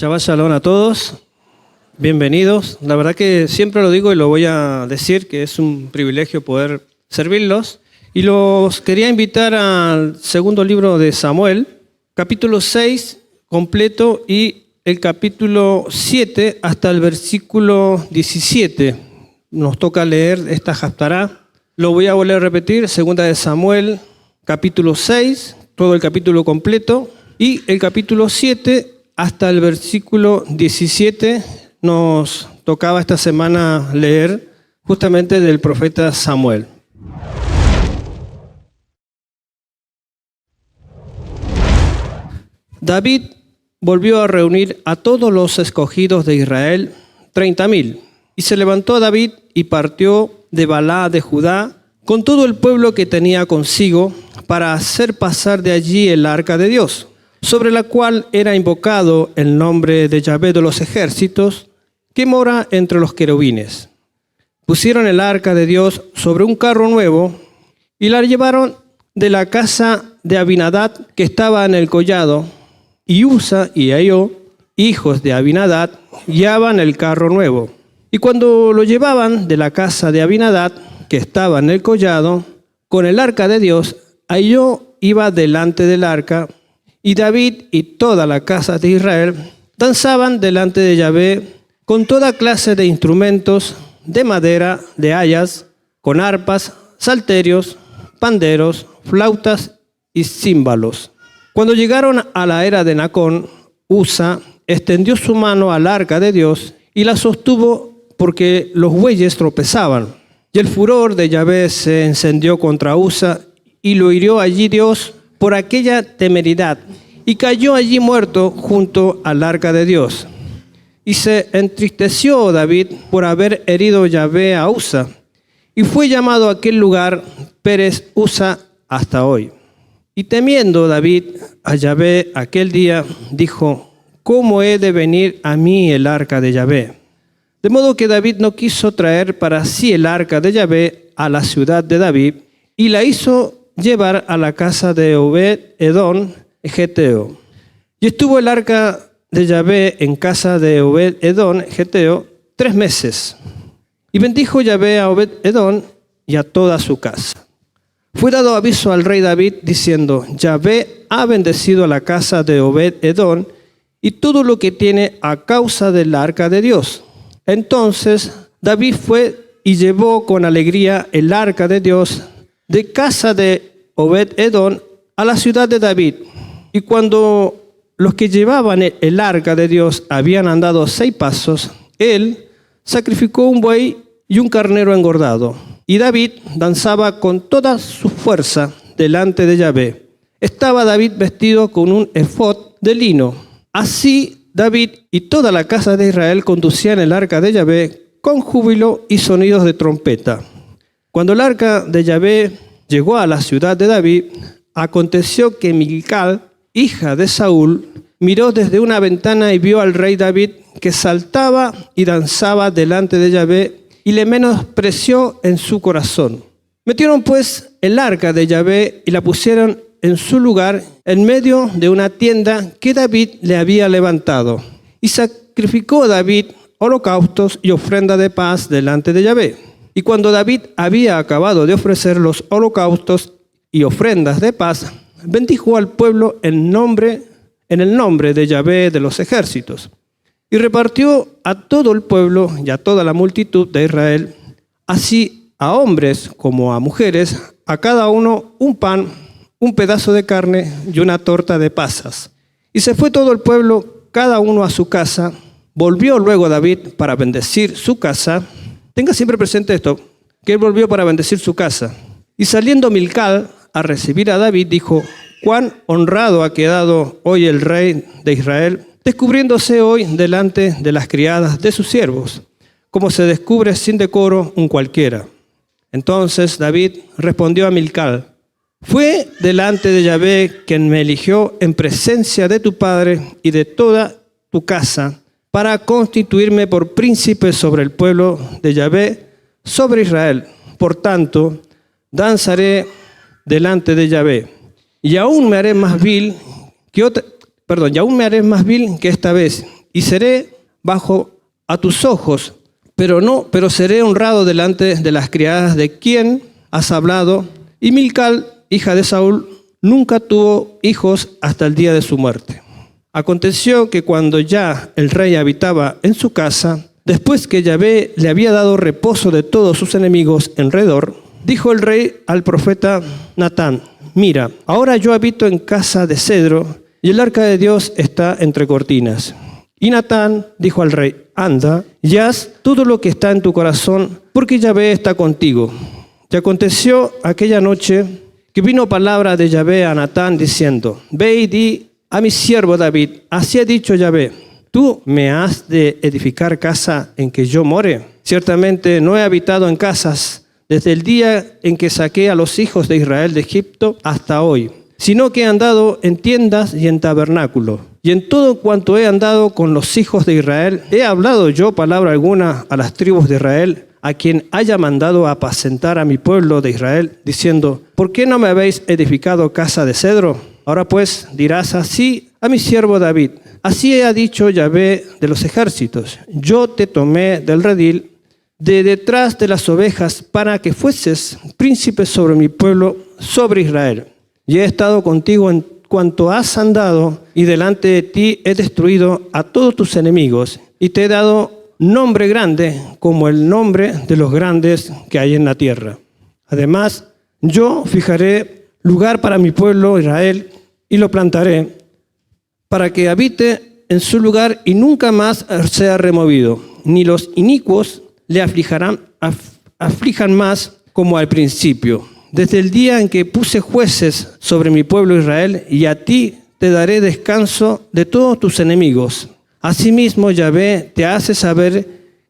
Shabbat Shalom a todos, bienvenidos. La verdad que siempre lo digo y lo voy a decir, que es un privilegio poder servirlos. Y los quería invitar al segundo libro de Samuel, capítulo 6 completo y el capítulo 7 hasta el versículo 17. Nos toca leer esta Haftará. Lo voy a volver a repetir, segunda de Samuel, capítulo 6, todo el capítulo completo, y el capítulo 7 hasta el versículo 17 nos tocaba esta semana leer justamente del profeta Samuel. David volvió a reunir a todos los escogidos de Israel, 30,000, y se levantó David y partió de Balá de Judá con todo el pueblo que tenía consigo para hacer pasar de allí el arca de Dios, sobre la cual era invocado el nombre de Yahvé de los ejércitos, que mora entre los querubines. Pusieron el arca de Dios sobre un carro nuevo y la llevaron de la casa de Abinadab, que estaba en el collado, y Usa y Ahio, hijos de Abinadab, guiaban el carro nuevo. Y cuando lo llevaban de la casa de Abinadab, que estaba en el collado, con el arca de Dios, Ahio iba delante del arca, y David y toda la casa de Israel danzaban delante de Yahvé con toda clase de instrumentos de madera, de hayas, con arpas, salterios, panderos, flautas y címbalos. Cuando llegaron a la era de Nacón, Usa extendió su mano al arca de Dios y la sostuvo porque los bueyes tropezaban. Y el furor de Yahvé se encendió contra Usa y lo hirió allí Dios por aquella temeridad, y cayó allí muerto junto al arca de Dios. Y se entristeció David por haber herido Yahvé a Usa, y fue llamado aquel lugar Pérez Usa hasta hoy. Y temiendo David a Yahvé aquel día, dijo: ¿cómo he de venir a mí el arca de Yahvé? De modo que David no quiso traer para sí el arca de Yahvé a la ciudad de David, y la hizo llevar a la casa de Obed-Edom, Geteo. Y estuvo el arca de Yahvé en casa de Obed-Edom, Geteo, 3 meses. Y bendijo Yahvé a Obed-Edom y a toda su casa. Fue dado aviso al rey David diciendo: Yahvé ha bendecido a la casa de Obed-Edom y todo lo que tiene a causa del arca de Dios. Entonces David fue y llevó con alegría el arca de Dios de casa de Obed-Edom a la ciudad de David. Y cuando los que llevaban el arca de Dios habían andado 6 pasos, él sacrificó un buey y un carnero engordado. Y David danzaba con toda su fuerza delante de Yahvé. Estaba David vestido con un efod de lino. Así David y toda la casa de Israel conducían el arca de Yahvé con júbilo y sonidos de trompeta. Cuando el arca de Yahvé llegó a la ciudad de David, aconteció que Mical, hija de Saúl, miró desde una ventana y vio al rey David que saltaba y danzaba delante de Yahvé, y le menospreció en su corazón. Metieron pues el arca de Yahvé y la pusieron en su lugar en medio de una tienda que David le había levantado. Y sacrificó David holocaustos y ofrenda de paz delante de Yahvé. Y cuando David había acabado de ofrecer los holocaustos y ofrendas de paz, bendijo al pueblo en el nombre de Yahvé de los ejércitos. Y repartió a todo el pueblo y a toda la multitud de Israel, así a hombres como a mujeres, a cada uno un pan, un pedazo de carne y una torta de pasas. Y se fue todo el pueblo, cada uno a su casa. Volvió luego David para bendecir su casa. Tenga siempre presente esto, que él volvió para bendecir su casa. Y saliendo Mical a recibir a David, dijo: cuán honrado ha quedado hoy el rey de Israel, descubriéndose hoy delante de las criadas de sus siervos, como se descubre sin decoro un cualquiera. Entonces David respondió a Mical: fue delante de Yahvé quien me eligió en presencia de tu padre y de toda tu casa, para constituirme por príncipe sobre el pueblo de Yahvé, sobre Israel. Por tanto, danzaré delante de Yahvé, y aún me haré más vil que esta vez, y seré bajo a tus ojos, pero seré honrado delante de las criadas de quien has hablado. Y Milcal, hija de Saúl, nunca tuvo hijos hasta el día de su muerte. Aconteció que cuando ya el rey habitaba en su casa, después que Yahvé le había dado reposo de todos sus enemigos alrededor, dijo el rey al profeta Natán: mira, ahora yo habito en casa de cedro y el arca de Dios está entre cortinas. Y Natán dijo al rey: anda y haz todo lo que está en tu corazón, porque Yahvé está contigo. Y aconteció aquella noche que vino palabra de Yahvé a Natán diciendo: ve y di a mi siervo David, así ha dicho Yahvé, ¿tú me has de edificar casa en que yo more? Ciertamente no he habitado en casas desde el día en que saqué a los hijos de Israel de Egipto hasta hoy, sino que he andado en tiendas y en tabernáculo. Y en todo cuanto he andado con los hijos de Israel, he hablado yo palabra alguna a las tribus de Israel, a quien haya mandado a apacentar a mi pueblo de Israel, diciendo: ¿por qué no me habéis edificado casa de cedro? Ahora pues dirás así a mi siervo David: así ha dicho Yahvé de los ejércitos, yo te tomé del redil de detrás de las ovejas para que fueses príncipe sobre mi pueblo, sobre Israel. Y he estado contigo en cuanto has andado, y delante de ti he destruido a todos tus enemigos, y te he dado nombre grande como el nombre de los grandes que hay en la tierra. Además, yo fijaré lugar para mi pueblo Israel y lo plantaré para que habite en su lugar y nunca más sea removido, ni los inicuos le aflijan más como al principio, desde el día en que puse jueces sobre mi pueblo Israel, y a ti te daré descanso de todos tus enemigos. Asimismo, Yahvé te hace saber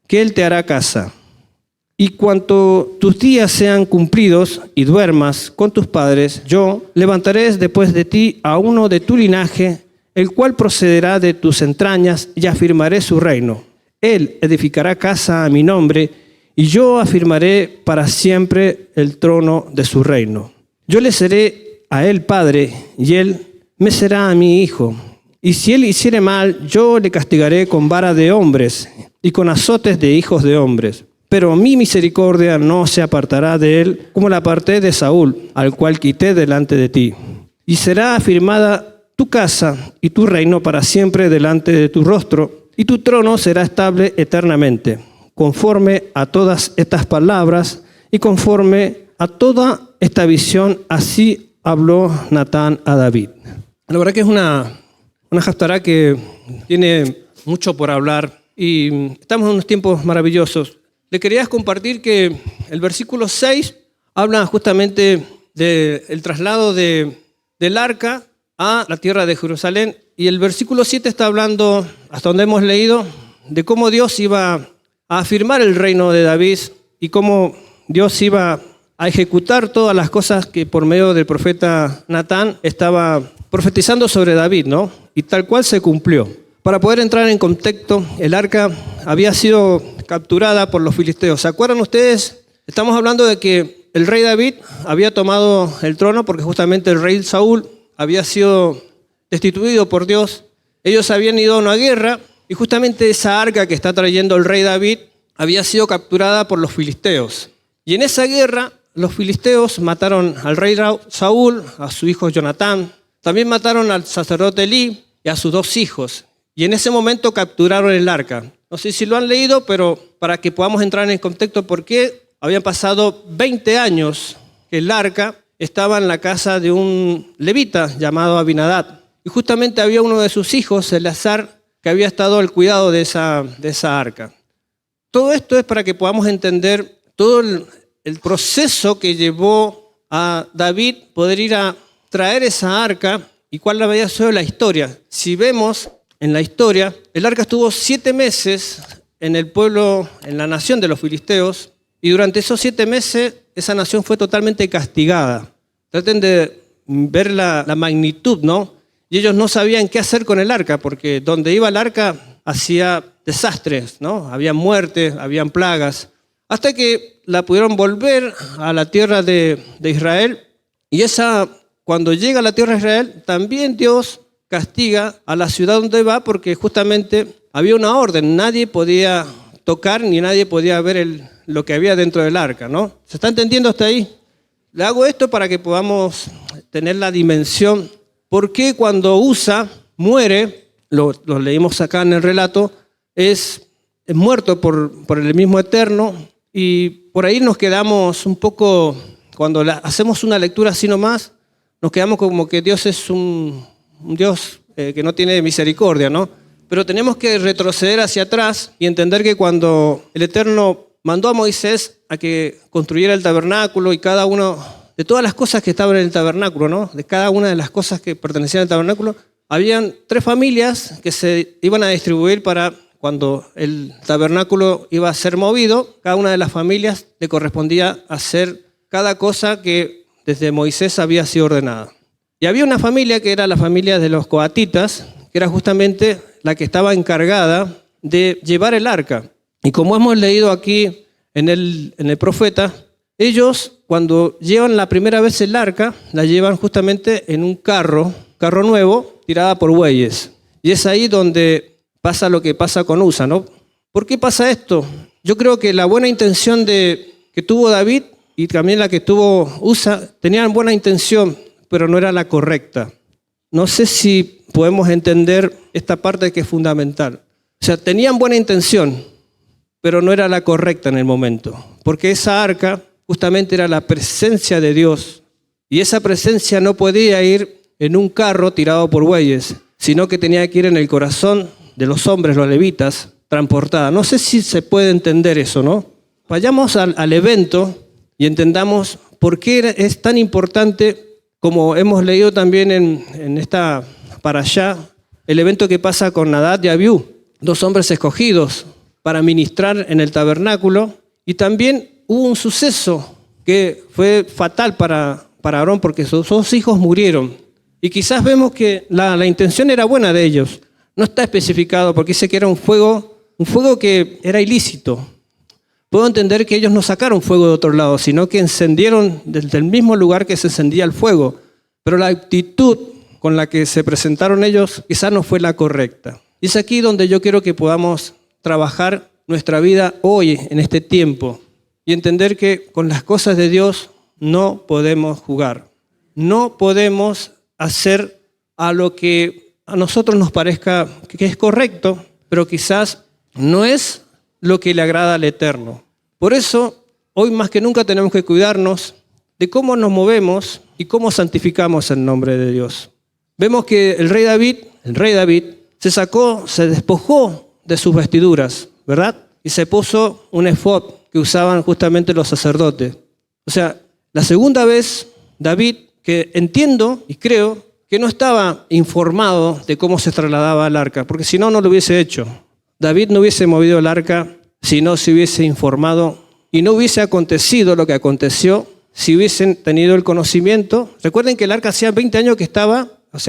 que él te hará casa. Y cuanto tus días sean cumplidos y duermas con tus padres, yo levantaré después de ti a uno de tu linaje, el cual procederá de tus entrañas, y afirmaré su reino. Él edificará casa a mi nombre, y yo afirmaré para siempre el trono de su reino. Yo le seré a él padre, y él me será a mí hijo. Y si él hiciere mal, yo le castigaré con vara de hombres y con azotes de hijos de hombres. Pero mi misericordia no se apartará de él, como la aparté de Saúl, al cual quité delante de ti. Y será afirmada tu casa y tu reino para siempre delante de tu rostro, y tu trono será estable eternamente. Conforme a todas estas palabras y conforme a toda esta visión, así habló Natán a David. La verdad que es una haftará que tiene mucho por hablar y estamos en unos tiempos maravillosos. Le quería compartir que el versículo 6 habla justamente del traslado del arca a la tierra de Jerusalén, y el versículo 7 está hablando, hasta donde hemos leído, de cómo Dios iba a afirmar el reino de David y cómo Dios iba a ejecutar todas las cosas que por medio del profeta Natán estaba profetizando sobre David, ¿no? Y tal cual se cumplió. Para poder entrar en contexto, el arca había sido capturada por los filisteos. ¿Se acuerdan ustedes? Estamos hablando de que el rey David había tomado el trono porque justamente el rey Saúl había sido destituido por Dios. Ellos habían ido a una guerra y justamente esa arca que está trayendo el rey David había sido capturada por los filisteos. Y en esa guerra los filisteos mataron al rey Saúl, a su hijo Jonatán. También mataron al sacerdote Elí y a sus 2 hijos. Y en ese momento capturaron el arca. No sé si lo han leído, pero para que podamos entrar en contexto, por qué habían pasado 20 años que el arca estaba en la casa de un levita llamado Abinadab. Y justamente había uno de sus hijos, Eleazar, que había estado al cuidado de esa arca. Todo esto es para que podamos entender todo el proceso que llevó a David poder ir a traer esa arca y cuál había sido la historia. Si vemos en la historia, el arca estuvo 7 meses en el pueblo, en la nación de los filisteos, y durante esos 7 meses esa nación fue totalmente castigada. Traten de ver la magnitud, ¿no? Y ellos no sabían qué hacer con el arca, porque donde iba el arca hacía desastres, ¿no? Había muerte, habían plagas, hasta que la pudieron volver a la tierra de Israel. Y cuando llega a la tierra de Israel, también Dios castiga a la ciudad donde va, porque justamente había una orden, nadie podía tocar ni nadie podía ver lo que había dentro del arca, ¿no? ¿Se está entendiendo hasta ahí? Le hago esto para que podamos tener la dimensión. ¿Por qué cuando Usa muere, lo leímos acá en el relato, es muerto por el mismo Eterno? Y por ahí nos quedamos un poco, cuando hacemos una lectura así nomás, nos quedamos como que Dios es un Dios que no tiene misericordia, ¿no? Pero tenemos que retroceder hacia atrás y entender que cuando el Eterno mandó a Moisés a que construyera el tabernáculo y cada uno de todas las cosas que estaban en el tabernáculo, ¿no? De cada una de las cosas que pertenecían al tabernáculo, habían 3 familias que se iban a distribuir para cuando el tabernáculo iba a ser movido. Cada una de las familias le correspondía hacer cada cosa que desde Moisés había sido ordenada. Y había una familia que era la familia de los coatitas, que era justamente la que estaba encargada de llevar el arca. Y como hemos leído aquí en el profeta, ellos cuando llevan la primera vez el arca, la llevan justamente en un carro nuevo, tirada por bueyes. Y es ahí donde pasa lo que pasa con Usa, ¿no? ¿Por qué pasa esto? Yo creo que la buena intención que tuvo David y también la que tuvo Usa, tenían buena intención, pero no era la correcta. No sé si podemos entender esta parte que es fundamental. O sea, tenían buena intención, pero no era la correcta en el momento. Porque esa arca justamente era la presencia de Dios. Y esa presencia no podía ir en un carro tirado por bueyes, sino que tenía que ir en el corazón de los hombres, los levitas, transportada. No sé si se puede entender eso, ¿no? Vayamos al evento y entendamos por qué es tan importante, como hemos leído también en esta parashá, el evento que pasa con Nadab y Abiú, 2 hombres escogidos para ministrar en el tabernáculo. Y también hubo un suceso que fue fatal para Aarón porque sus 2 hijos murieron. Y quizás vemos que la intención era buena de ellos. No está especificado porque dice que era un fuego que era ilícito. Puedo entender que ellos no sacaron fuego de otro lado, sino que encendieron desde el mismo lugar que se encendía el fuego. Pero la actitud con la que se presentaron ellos quizás no fue la correcta. Y es aquí donde yo quiero que podamos trabajar nuestra vida hoy, en este tiempo, y entender que con las cosas de Dios no podemos jugar. No podemos hacer a lo que a nosotros nos parezca que es correcto, pero quizás no es lo que le agrada al Eterno. Por eso, hoy más que nunca tenemos que cuidarnos de cómo nos movemos y cómo santificamos el nombre de Dios. Vemos que el rey David, se despojó de sus vestiduras, ¿verdad? Y se puso un efod que usaban justamente los sacerdotes. O sea, la segunda vez, David, que entiendo y creo que no estaba informado de cómo se trasladaba el arca, porque si no, no lo hubiese hecho. David no hubiese movido el arca si no se hubiese informado y no hubiese acontecido lo que aconteció si hubiesen tenido el conocimiento. Recuerden que el arca hacía 20 años que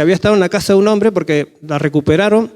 había estado en la casa de un hombre porque la recuperaron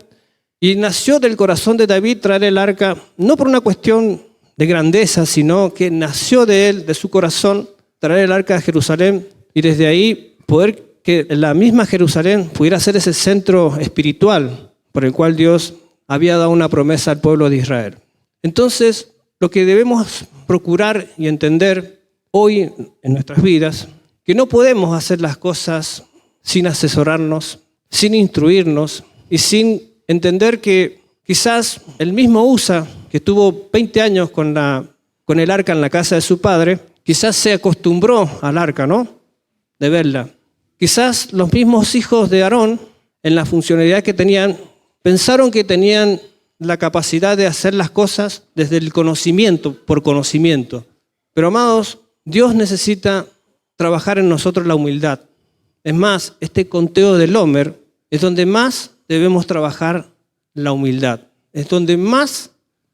y nació del corazón de David traer el arca, no por una cuestión de grandeza, sino que nació de él, de su corazón, traer el arca a Jerusalén y desde ahí poder que la misma Jerusalén pudiera ser ese centro espiritual por el cual Dios había dado una promesa al pueblo de Israel. Entonces, lo que debemos procurar y entender hoy en nuestras vidas, que no podemos hacer las cosas sin asesorarnos, sin instruirnos y sin entender que quizás el mismo Usa, que tuvo 20 años con el arca en la casa de su padre, quizás se acostumbró al arca, ¿no? De verla. Quizás los mismos hijos de Aarón, en la funcionalidad que tenían, pensaron que tenían la capacidad de hacer las cosas desde el conocimiento, por conocimiento. Pero amados, Dios necesita trabajar en nosotros la humildad. Es más, este conteo del Homer es donde más debemos trabajar la humildad. Es donde más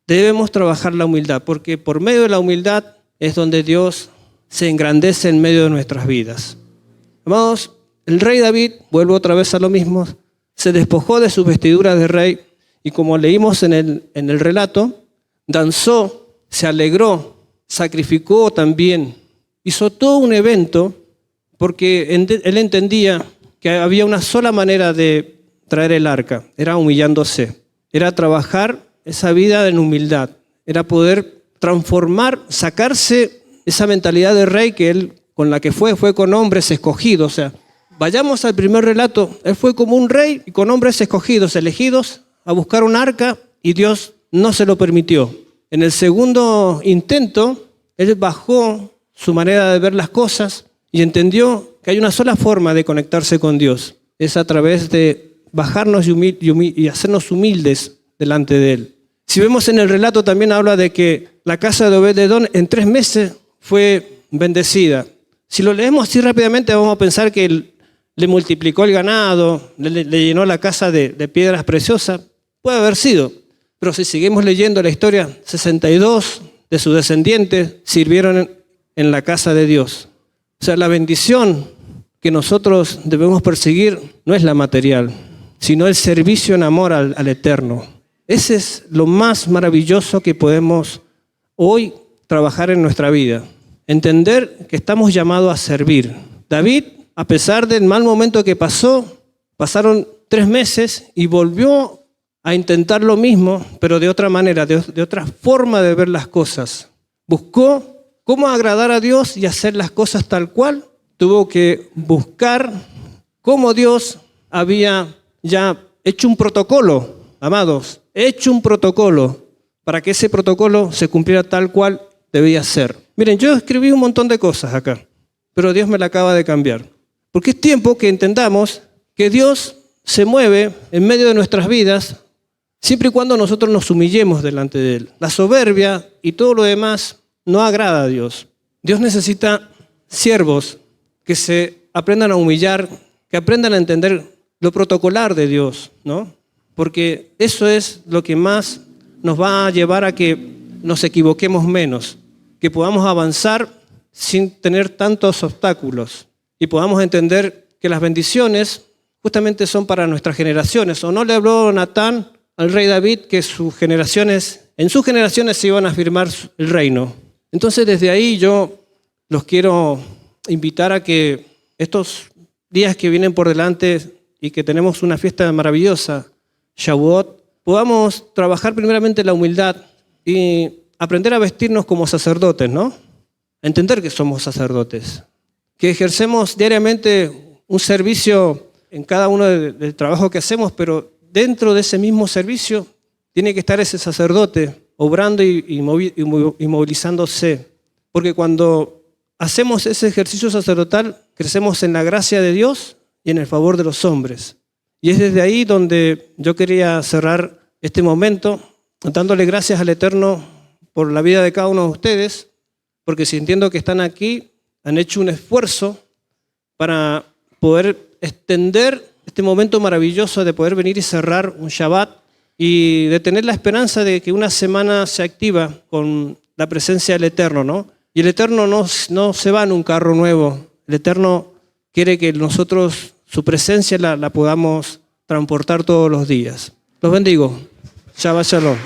debemos trabajar la humildad, porque por medio de la humildad es donde Dios se engrandece en medio de nuestras vidas. Amados, el rey David, vuelvo otra vez a lo mismo, se despojó de sus vestiduras de rey y como leímos en el relato, danzó, se alegró, sacrificó también, hizo todo un evento porque él entendía que había una sola manera de traer el arca, era humillándose. era trabajar esa vida en humildad, era poder transformar, sacarse esa mentalidad de rey que él con la que fue con hombres escogidos. O sea, vayamos al primer relato, él fue como un rey y con hombres escogidos, elegidos a buscar un arca y Dios no se lo permitió. En el segundo intento, él bajó su manera de ver las cosas y entendió que hay una sola forma de conectarse con Dios, es a través de bajarnos y hacernos humildes delante de Él. Si vemos en el relato también habla de que la casa de Obed-Edom en 3 meses fue bendecida. Si lo leemos así rápidamente vamos a pensar que él le multiplicó el ganado, le llenó la casa de piedras preciosas. Puede haber sido, pero si seguimos leyendo la historia, 62 de sus descendientes sirvieron en la casa de Dios. O sea, la bendición que nosotros debemos perseguir no es la material, sino el servicio en amor al Eterno. Ese es lo más maravilloso que podemos hoy trabajar en nuestra vida. Entender que estamos llamados a servir. David, a pesar del mal momento que pasaron 3 meses y volvió a intentar lo mismo, pero de otra manera, de otra forma de ver las cosas. Buscó cómo agradar a Dios y hacer las cosas tal cual. Tuvo que buscar cómo Dios había ya hecho un protocolo, amados, hecho un protocolo para que ese protocolo se cumpliera tal cual debía ser. Miren, yo escribí un montón de cosas acá, pero Dios me la acaba de cambiar. Porque es tiempo que entendamos que Dios se mueve en medio de nuestras vidas siempre y cuando nosotros nos humillemos delante de Él. La soberbia y todo lo demás no agrada a Dios. Dios necesita siervos que se aprendan a humillar, que aprendan a entender lo protocolar de Dios, ¿no? Porque eso es lo que más nos va a llevar a que nos equivoquemos menos, que podamos avanzar sin tener tantos obstáculos y podamos entender que las bendiciones justamente son para nuestras generaciones. ¿O no le habló Natán al rey David que en sus generaciones se iban a firmar el reino? Entonces desde ahí yo los quiero invitar a que estos días que vienen por delante y que tenemos una fiesta maravillosa, Shavuot, podamos trabajar primeramente la humildad y aprender a vestirnos como sacerdotes, ¿no? Entender que somos sacerdotes, que ejercemos diariamente un servicio en cada uno del trabajo que hacemos, pero dentro de ese mismo servicio tiene que estar ese sacerdote obrando y movilizándose. Porque cuando hacemos ese ejercicio sacerdotal, crecemos en la gracia de Dios y en el favor de los hombres. Y es desde ahí donde yo quería cerrar este momento, dándole gracias al Eterno por la vida de cada uno de ustedes, porque si entiendo que están aquí, han hecho un esfuerzo para poder extender este momento maravilloso de poder venir y cerrar un Shabbat y de tener la esperanza de que una semana se activa con la presencia del Eterno, ¿no? Y el Eterno no se va en un carro nuevo. El Eterno quiere que nosotros, su presencia la podamos transportar todos los días. Los bendigo. Shabbat Shalom.